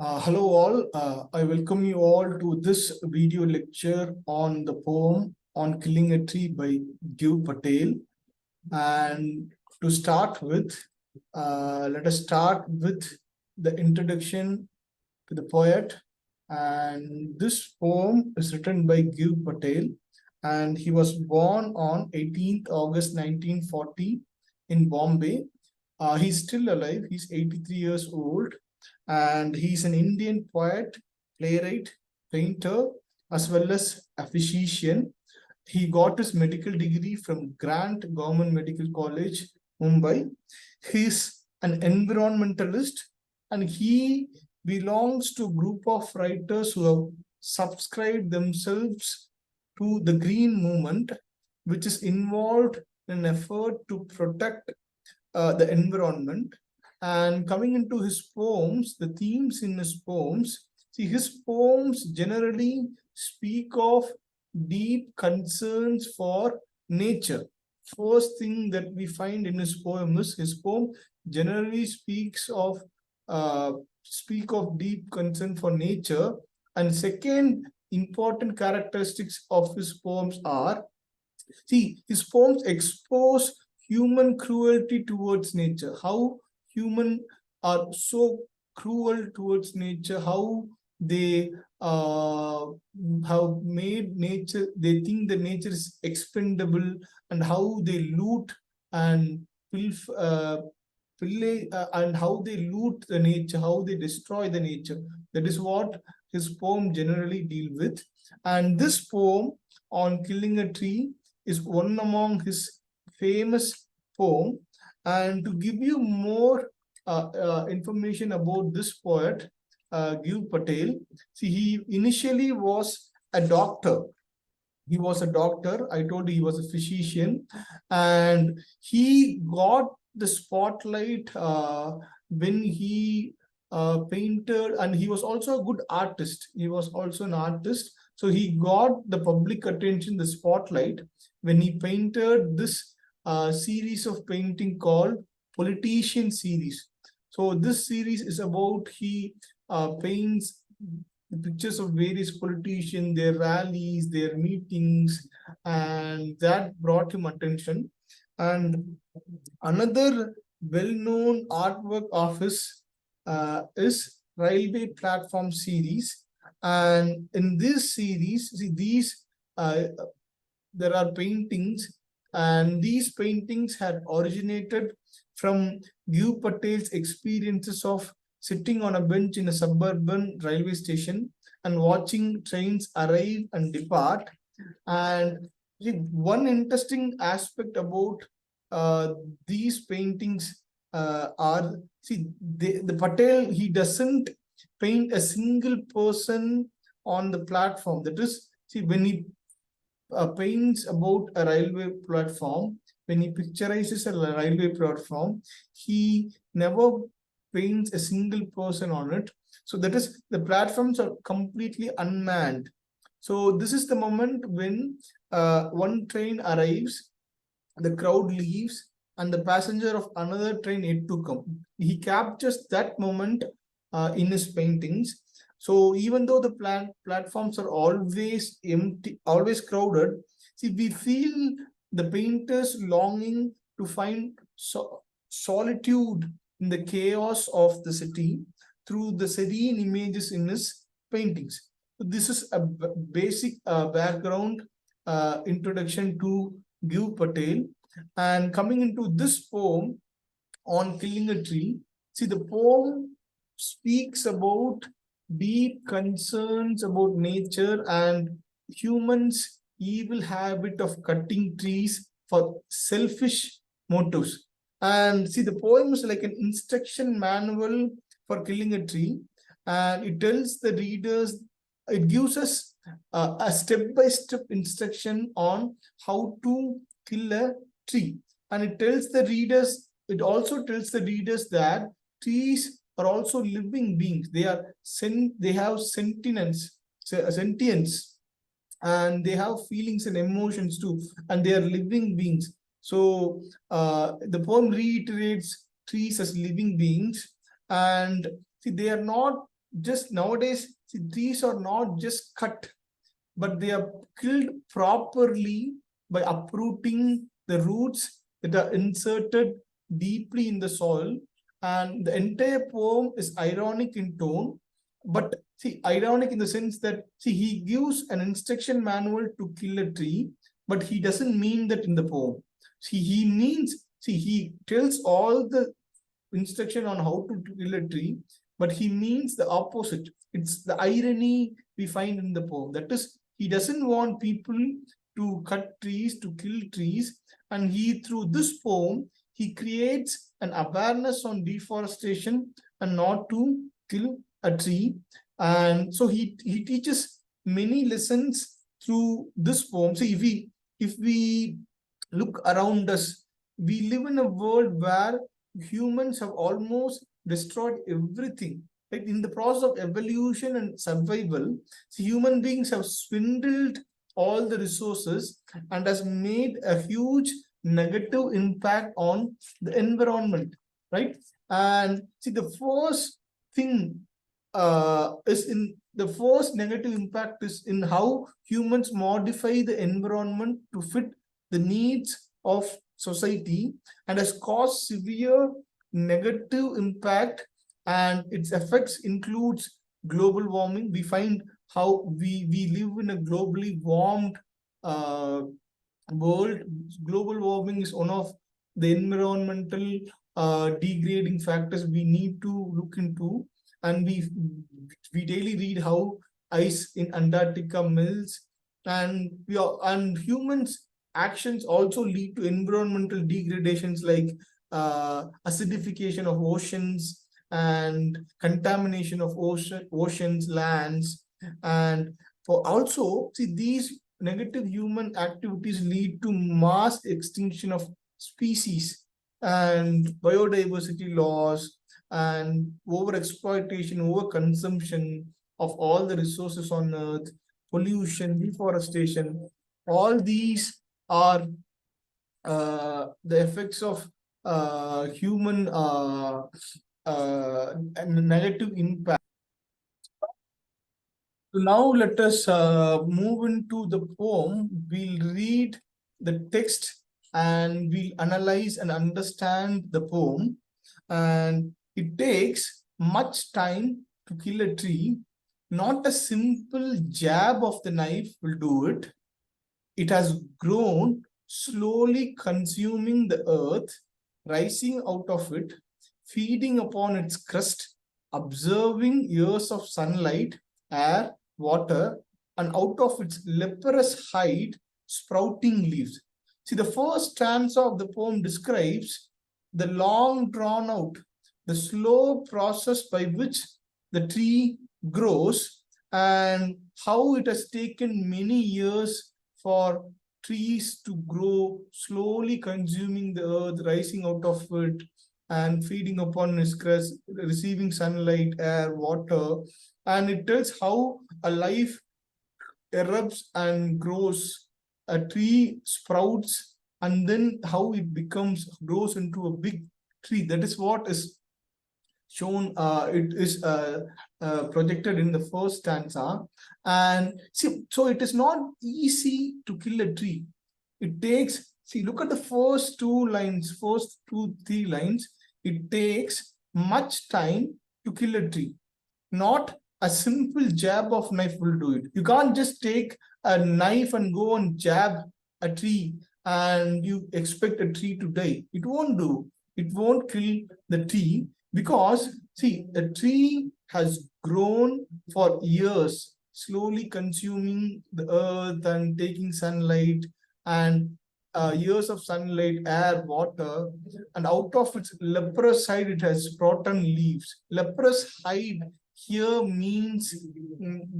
Hello all, I welcome you all to this video lecture on the poem On Killing a Tree by Gieve Patel. And to start with, let us start with the introduction to the poet. And this poem is written by Gieve Patel, and he was born on 18th August 1940 in Bombay. He's still alive, he's 83 years old, and he's an Indian poet, playwright, painter, as well as a physician. He got his medical degree from Grant Government Medical College, Mumbai. He's an environmentalist, and he belongs to a group of writers who have subscribed themselves to the green movement, which is involved in an effort to protect the environment. And coming into his poems, the themes in his poems, see, his poems generally speak of deep concerns for nature. First thing that we find in his poem is his poem generally speak of deep concern for nature. And second important characteristics of his poems are, see, his poems expose human cruelty towards nature, how humans are so cruel towards nature, how they have made nature, they think the nature is expendable, and how they loot and and how they loot the nature, how they destroy the nature. That is what his poem generally deal with. And this poem on killing a tree is one among his famous poem. And to give you more information about this poet, Gieve Patel, see, he initially was a doctor. He was a doctor. I told you he was a physician, and he got the spotlight when he painted, and he was also a good artist. He was also an artist. So he got the public attention, the spotlight, when he painted this series of painting called Politician series. So this series is about, he paints the pictures of various politicians, their rallies, their meetings, and that brought him attention. And another well-known artwork of his is Railway Platform series. And in this series, see, these there are paintings, and these paintings had originated from Gieve Patel's experiences of sitting on a bench in a suburban railway station and watching trains arrive and depart. And one interesting aspect about these paintings are, see, the Patel, he doesn't paint a single person on the platform. That is, see, when he paints about a railway platform, when he picturizes a railway platform, he never paints a single person on it. So that is, the platforms are completely unmanned. So this is the moment when one train arrives, the crowd leaves, and the passenger of another train yet to come. He captures that moment in his paintings. So even though the platforms are always empty, always crowded, see, we feel the painter's longing to find solitude in the chaos of the city through the serene images in his paintings. So this is a basic background introduction to Gieve Patel. And coming into this poem on killing a tree, see, the poem speaks about deep concerns about nature and humans' evil habit of cutting trees for selfish motives. And see, the poem is like an instruction manual for killing a tree, and it tells the readers, it gives us a step-by-step instruction on how to kill a tree. And it tells the readers, it also tells the readers that trees are also living beings. They have sentience, and they have feelings and emotions too, and they are living beings. So the poem reiterates trees as living beings, and see, they are not just nowadays, see, trees are not just cut, but they are killed properly by uprooting the roots that are inserted deeply in the soil. And the entire poem is ironic in tone, but see, ironic in the sense that, see, he gives an instruction manual to kill a tree, but he doesn't mean that in the poem. See, he means, see, he tells all the instruction on how to kill a tree, but he means the opposite. It's the irony we find in the poem. That is, he doesn't want people to cut trees, to kill trees, and he, through this poem, he creates an awareness on deforestation and not to kill a tree. And so he teaches many lessons through this poem. So if we look around us, we live in a world where humans have almost destroyed everything. Right? In the process of evolution and survival, human beings have swindled all the resources and has made a huge negative impact on the environment, right? And see, the first thing is in the first negative impact is in how humans modify the environment to fit the needs of society, and has caused severe negative impact, and its effects includes global warming. We find how we live in a globally warmed uh, world. Global warming is one of the environmental degrading factors we need to look into. And we daily read how ice in Antarctica melts, and humans actions also lead to environmental degradations like acidification of oceans and contamination of oceans, lands. And for also, see, these negative human activities lead to mass extinction of species and biodiversity loss and overexploitation, overconsumption of all the resources on earth, pollution, deforestation. All these are the effects of human negative impact. So now let us move into the poem. We'll read the text and we'll analyze and understand the poem. And it takes much time to kill a tree. Not a simple jab of the knife will do it. It has grown, slowly consuming the earth, rising out of it, feeding upon its crust, observing years of sunlight, air, water, and out of its leprous hide, sprouting leaves. See, the first stanza of the poem describes the long drawn out, the slow process by which the tree grows, and how it has taken many years for trees to grow, slowly consuming the earth, rising out of it, and feeding upon its crust, receiving sunlight, air, water. And it tells how a life erupts and grows, a tree sprouts, and then how it grows into a big tree. That is what is shown. It is projected in the first stanza. And see, so it is not easy to kill a tree. It takes, see, look at the first two lines, first 2-3 lines. It takes much time to kill a tree. Not a simple jab of knife will do it. You can't just take a knife and go and jab a tree and you expect a tree to die. It won't do. It won't kill the tree, because see, the tree has grown for years, slowly consuming the earth and taking sunlight, and years of sunlight, air, water, and out of its leprous hide it has sprouted leaves. Leprous hide here means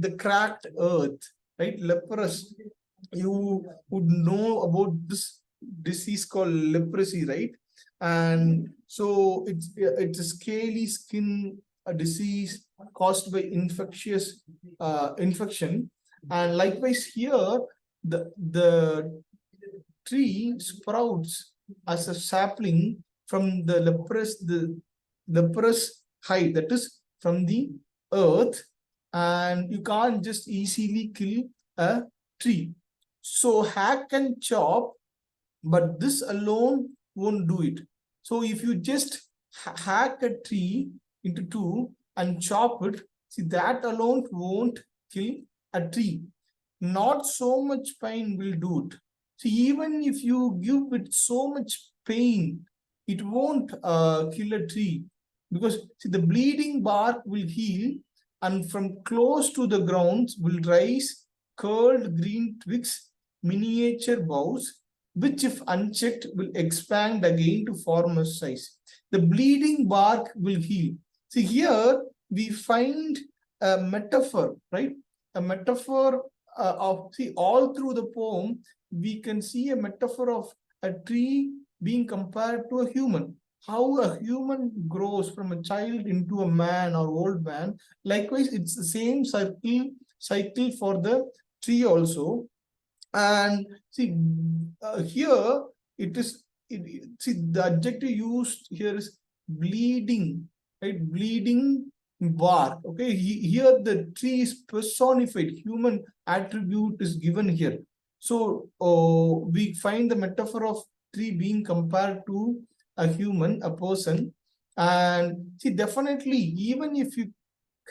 the cracked earth, right? Leprous. You would know about this disease called leprosy, right? And so it's a scaly skin, a disease caused by infectious infection. And likewise here, the tree sprouts as a sapling from the leprous hide, that is from the earth, and you can't just easily kill a tree. So hack and chop, but this alone won't do it. So if you just hack a tree into two and chop it, see, that alone won't kill a tree. Not so much pain will do it. So even if you give it so much pain, it won't kill a tree, because see, the bleeding bark will heal, and from close to the ground will rise curled green twigs, miniature boughs, which if unchecked will expand again to form a size. The bleeding bark will heal. See, here we find a metaphor, right? A metaphor of, see, all through the poem, we can see a metaphor of a tree being compared to a human. How a human grows from a child into a man or old man. Likewise, it's the same cycle for the tree also. And see, here it is, see, the adjective used here is bleeding, right? Bleeding bark. Okay, here the tree is personified, human attribute is given here. So we find the metaphor of tree being compared to a human, a person. And see, definitely, even if you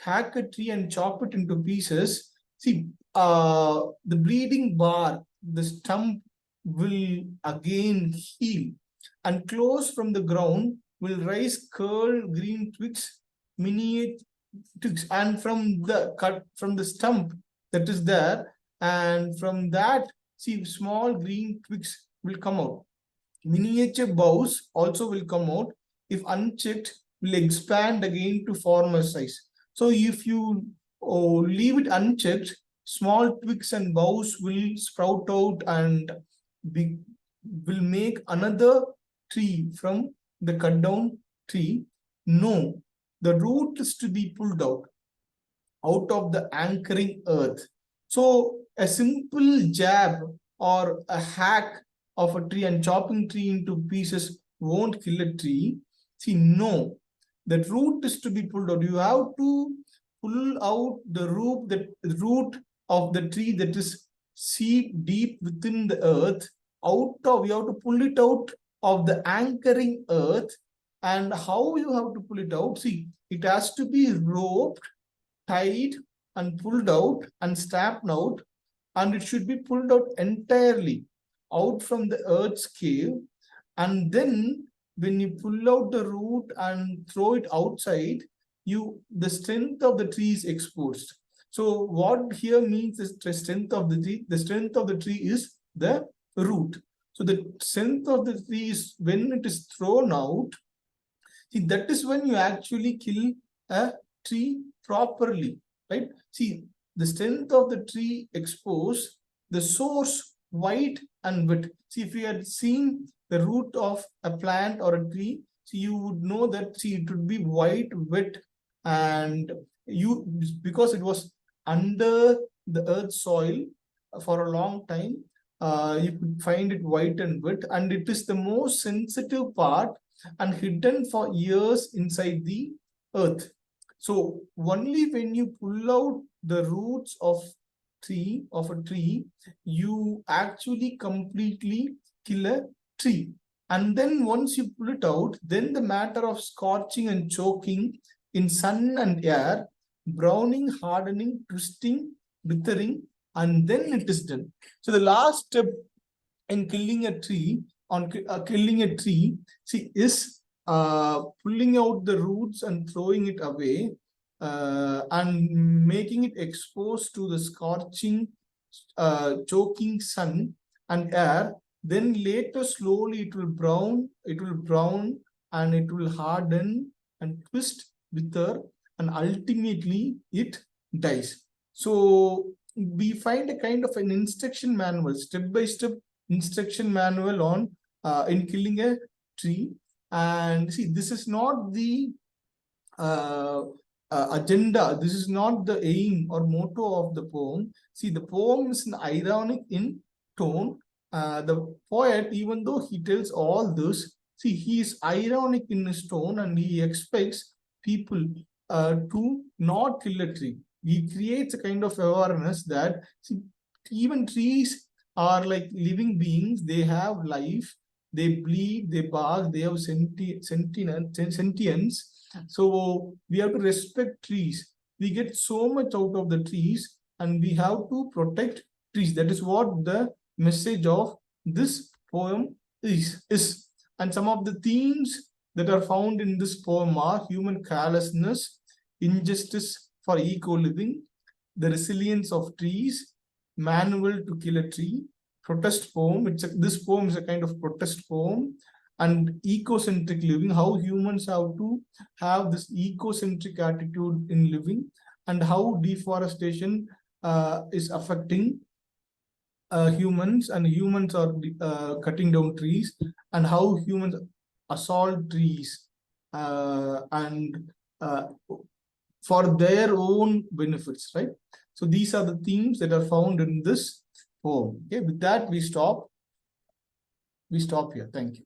hack a tree and chop it into pieces, see, the bleeding bark, the stump will again heal, and close from the ground will rise curled green twigs, miniate twigs, and from the cut from the stump that is there, and from that, see, small green twigs will come out. Miniature boughs also will come out. If unchecked, will expand again to form a size. So if you leave it unchecked, small twigs and boughs will sprout out and will make another tree from the cut down tree. No, the root is to be pulled out of the anchoring earth. So a simple jab or a hack of a tree and chopping tree into pieces won't kill a tree. See, no, that root is to be pulled out. You have to pull out the root of the tree that is deep within the earth. You have to pull it out of the anchoring earth. And how you have to pull it out? See, it has to be roped, tied, and pulled out and strapped out, and it should be pulled out entirely out from the earth's cave. And then when you pull out the root and throw it outside, the strength of the tree is exposed. So what here means is the strength of the tree. The strength of the tree is the root. So the strength of the tree is when it is thrown out. See, that is when you actually kill a tree properly, right? See, the strength of the tree exposed, the source white and wet. See, if you had seen the root of a plant or a tree, see, you would know that, see, it would be white, wet, and because it was under the earth soil for a long time, you could find it white and wet, and it is the most sensitive part and hidden for years inside the earth. So only when you pull out the roots of a tree, you actually completely kill a tree. And then once you pull it out, then the matter of scorching and choking in sun and air, browning, hardening, twisting, withering, and then it is done. So the last step in killing a tree, see, is pulling out the roots and throwing it away, and making it exposed to the scorching, choking sun and air. Then later, slowly it will brown, and it will harden and twist, wither, and ultimately it dies. So we find a kind of an instruction manual, step-by-step instruction manual on in killing a tree. And see, this is not the agenda. This is not the aim or motto of the poem. See, the poem is ironic in tone. The poet, even though he tells all this, see, he is ironic in his tone, and he expects people to not kill a tree. He creates a kind of awareness that see, even trees are like living beings. They have life. They bleed. They bark. They have sentience. So we have to respect trees. We get so much out of the trees, and we have to protect trees. That is what the message of this poem is. And some of the themes that are found in this poem are human carelessness, injustice for eco-living, the resilience of trees, manual to kill a tree, protest poem. This poem is a kind of protest poem, and ecocentric living, how humans have to have this ecocentric attitude in living, and how deforestation is affecting humans, and humans are cutting down trees, and how humans assault trees and for their own benefits, right? So these are the themes that are found in this poem. Okay, with that we stop here. Thank you.